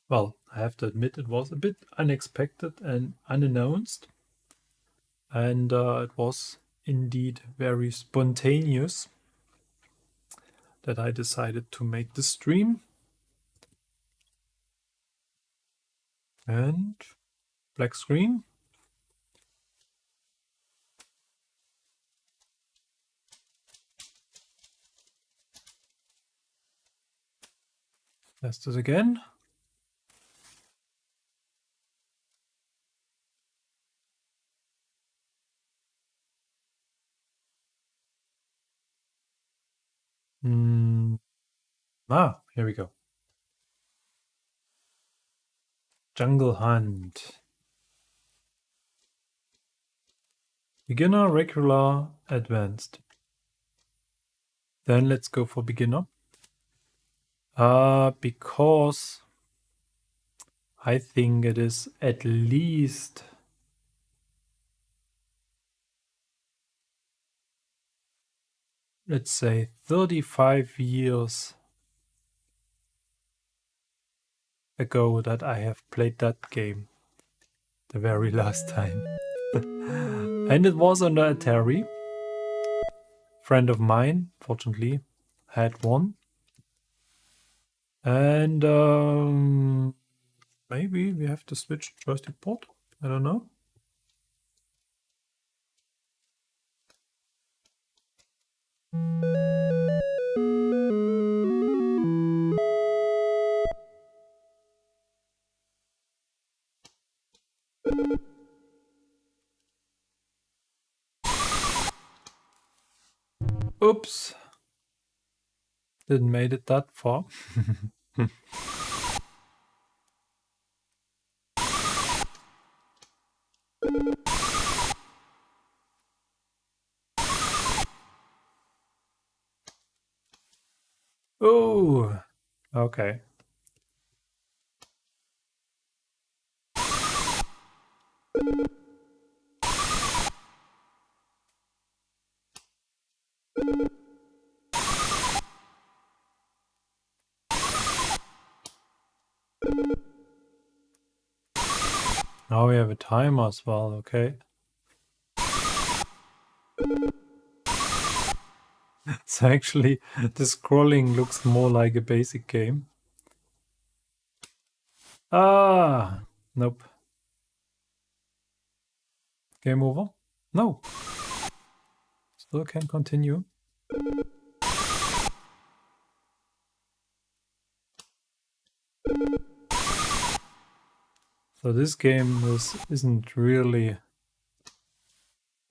Well, I have to admit it was a bit unexpected and unannounced. And it was indeed very spontaneous that I decided to make the stream. And black screen. Test this again. Here we go. Jungle Hunt. Beginner, regular, advanced. Then let's go for beginner. Because I think it is at least let's say 35 years ago that I have played that game the very last time. And it was on the Atari. Friend of mine, fortunately, had one. And maybe we have to switch joystick port. I don't know. Oops. Didn't made it that far. Oh, okay. Now we have a timer as well, okay. So actually, the scrolling looks more like a basic game. Ah, nope. Game over? No. Still can continue. So this game isn't really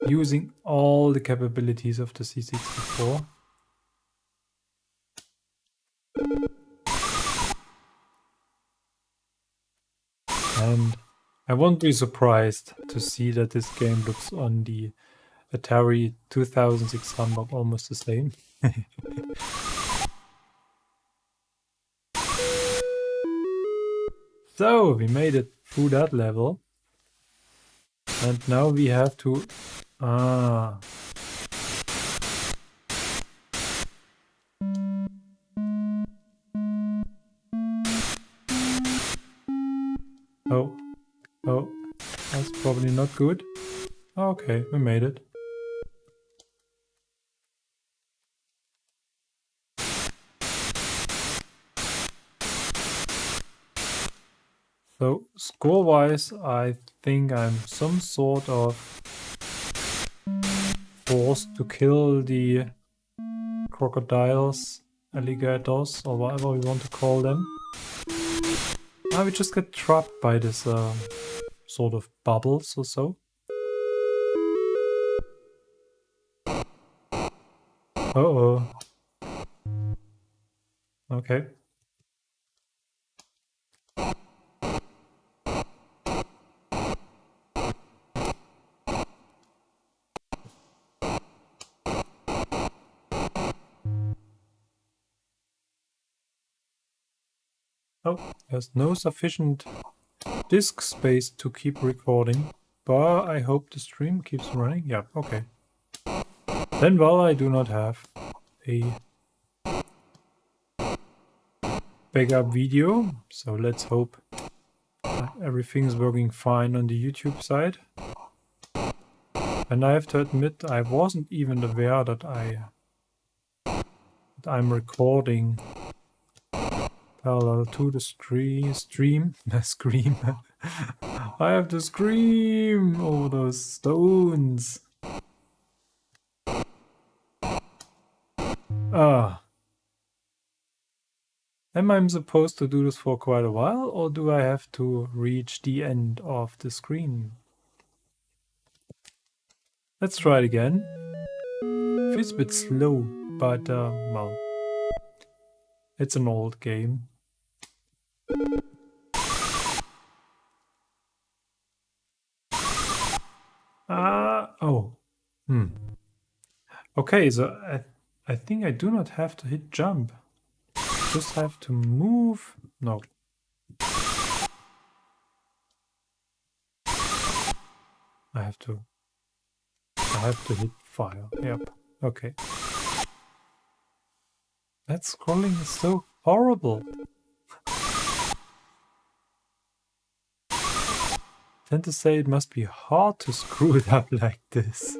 using all the capabilities of the C64. And I won't be surprised to see that this game looks on the Atari 2600 almost the same. So we made it through that level. And now we have to... Ah. Oh. Oh. That's probably not good. Okay, we made it. So, score-wise, I think I'm some sort of forced to kill the crocodiles, alligators, or whatever we want to call them. Ah, we just get trapped by this sort of bubbles or so. Uh-oh. Okay. Oh, there's no sufficient disk space to keep recording, but I hope the stream keeps running. Yeah, okay. Then, well, I do not have a backup video, so let's hope everything's working fine on the YouTube side. And I have to admit, I wasn't even aware that I'm recording parallel to the stream. Scream. I have to scream over those stones. Ah. Am I supposed to do this for quite a while, or do I have to reach the end of the screen? Let's try it again. Feels a bit slow, but well, it's an old game. Oh. Okay, so I think I do not have to hit jump. Just have to move. No. I have to hit fire. Yep. Okay. That scrolling is so horrible. I tend to say it must be hard to screw it up like this.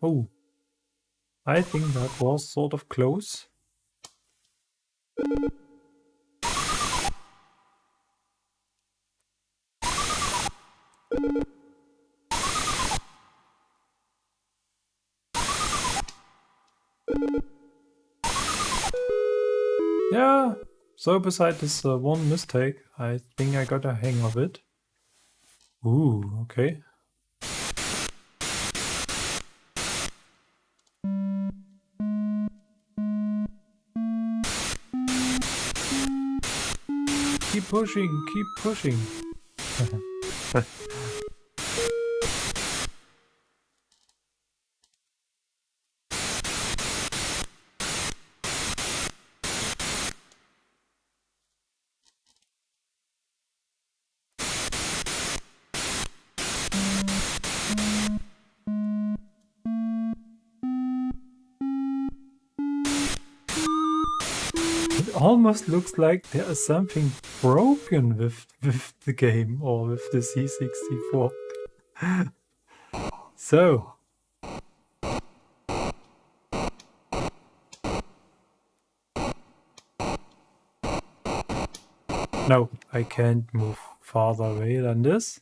Oh, I think that was sort of close. Yeah, so beside this one mistake, I think I got a hang of it. Ooh, okay. Keep pushing, keep pushing. It almost looks like there is something broken with the game or with the C64. So. No, I can't move farther away than this.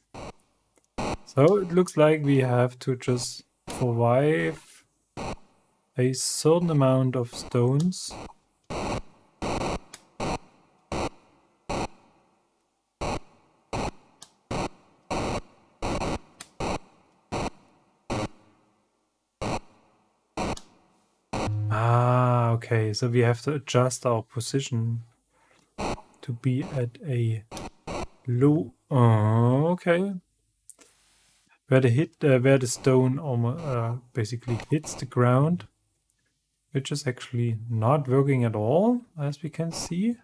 So it looks like we have to just survive a certain amount of stones. Ah, okay, so we have to adjust our position to be at a low. Oh, okay. Where the stone almost basically hits the ground, which is actually not working at all, as we can see.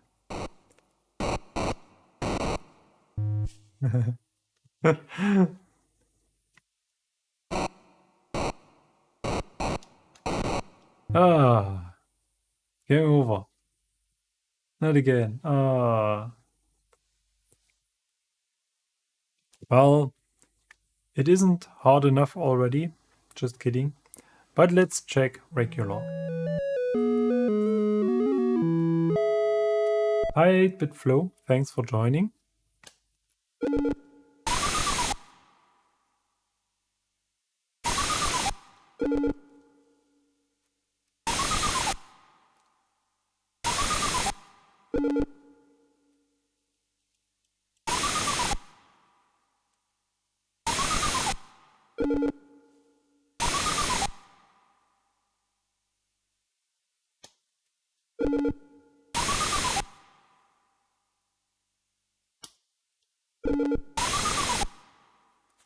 Ah, game over. Not again. Ah. Well, it isn't hard enough already. Just kidding. But let's check regular. Hi 8-bit Flow, thanks for joining.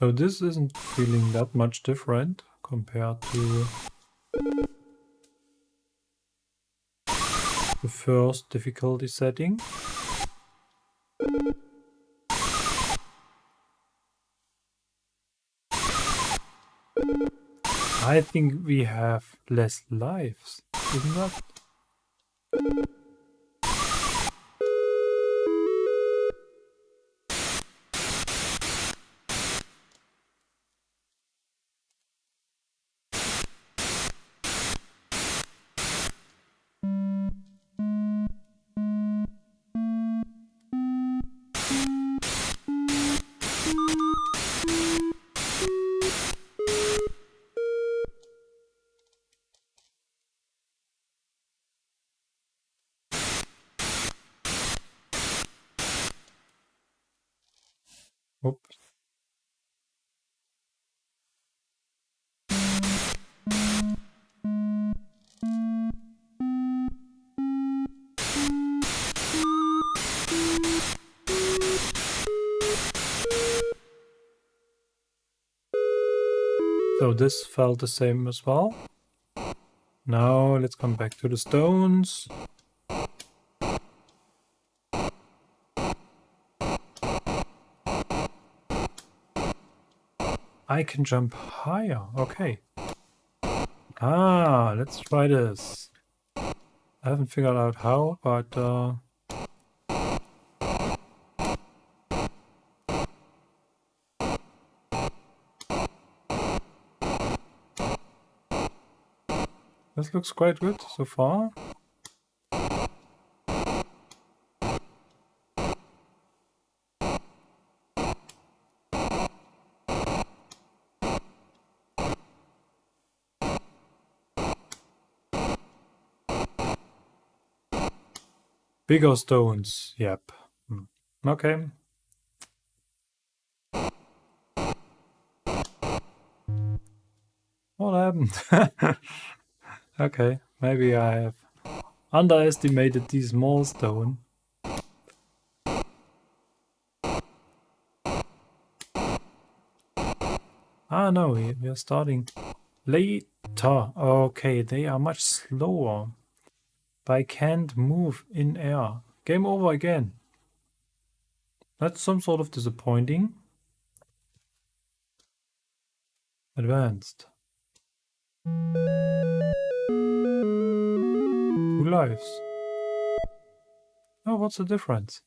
So this isn't feeling that much different compared to the first difficulty setting. I think we have less lives, isn't that? Oops. So this felt the same as well. Now let's come back to the stones. I can jump higher, okay. Ah, let's try this. I haven't figured out how, but this looks quite good so far. Bigger stones, yep. Okay. What happened? Okay, maybe I have underestimated the small stone. Ah, no, we are starting later. Okay, they are much slower. But I can't move in air. Game over again. That's some sort of disappointing. Advanced. 2 lives. Oh, what's the difference?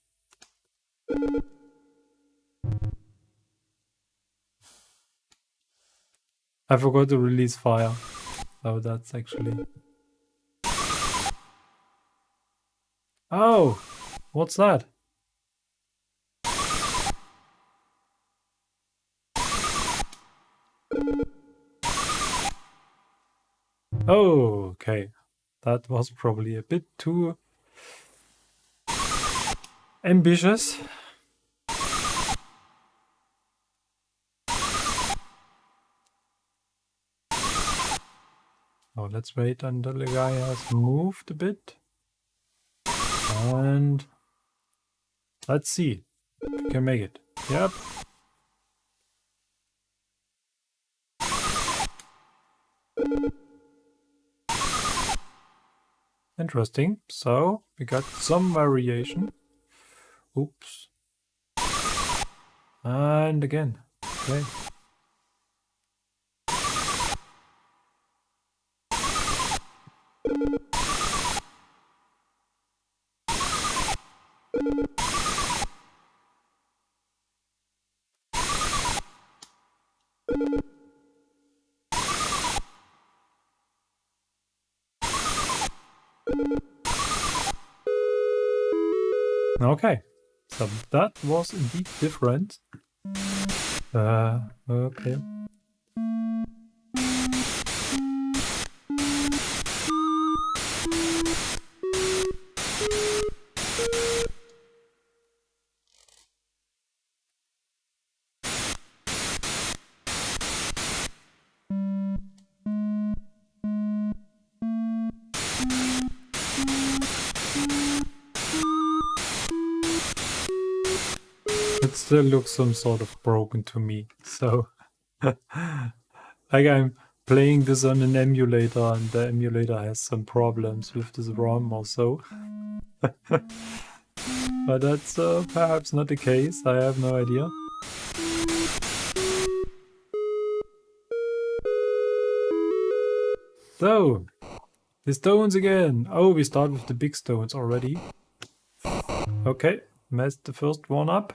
I forgot to release fire. So that's actually... Oh! What's that? Oh, okay. That was probably a bit too ambitious. Oh, let's wait until the guy has moved a bit. And let's see if we can make it. Yep. Interesting. So we got some variation. Oops. And again. Okay. Okay. So that was indeed different. Okay. It still looks some sort of broken to me. So, like I'm playing this on an emulator and the emulator has some problems with this ROM or so. But that's perhaps not the case. I have no idea. So, the stones again. Oh, we start with the big stones already. Okay, messed the first one up.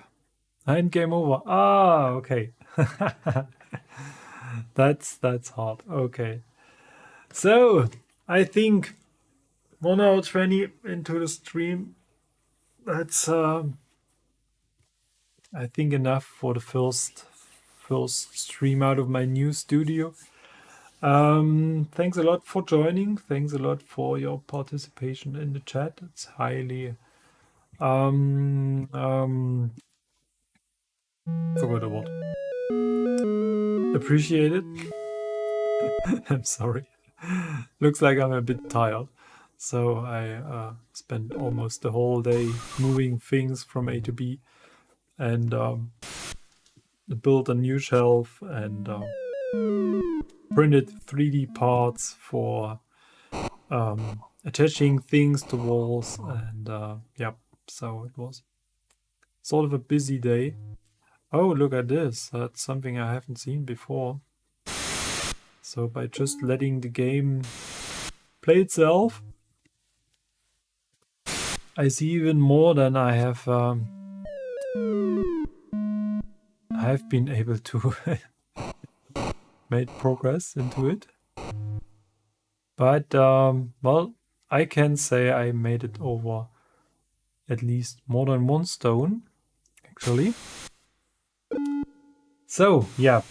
And game over. Ah, okay. That's hard. Okay. So, I think 1 hour 20 into the stream. That's I think enough for the first stream out of my new studio. Thanks a lot for joining. Thanks a lot for your participation in the chat. It's highly forgot the word. Appreciated. I'm sorry. Looks like I'm a bit tired. So I spent almost the whole day moving things from A to B and built a new shelf and printed 3D parts for attaching things to walls and yeah, so it was sort of a busy day. Oh, look at this. That's something I haven't seen before. So by just letting the game play itself, I see even more than I have been able to make progress into it. But well, I can say I made it over at least more than one stone, actually. So yeah,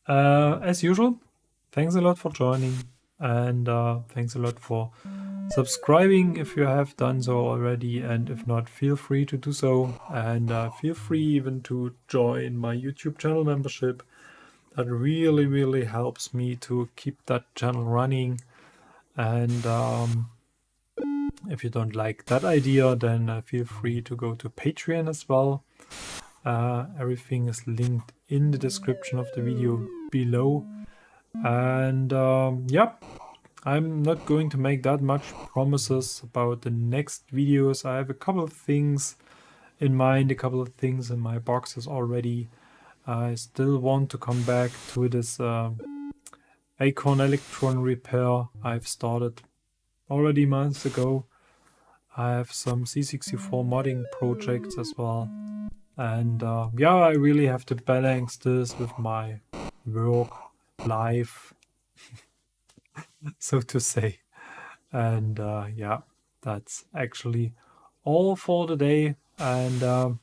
as usual, thanks a lot for joining and thanks a lot for subscribing if you have done so already, and if not, feel free to do so, and feel free even to join my YouTube channel membership. That really helps me to keep that channel running. And if you don't like that idea, then feel free to go to Patreon as well. Everything is linked in the description of the video below. And yeah, I'm not going to make that much promises about the next videos. I have a couple of things in mind, a couple of things in my boxes already. I still want to come back to this Acorn Electron repair I've started already months ago. I have some C64 modding projects as well. And yeah, I really have to balance this with my work life, so to say. And yeah, that's actually all for today. And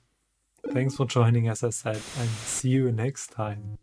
thanks for joining, as I said, and see you next time.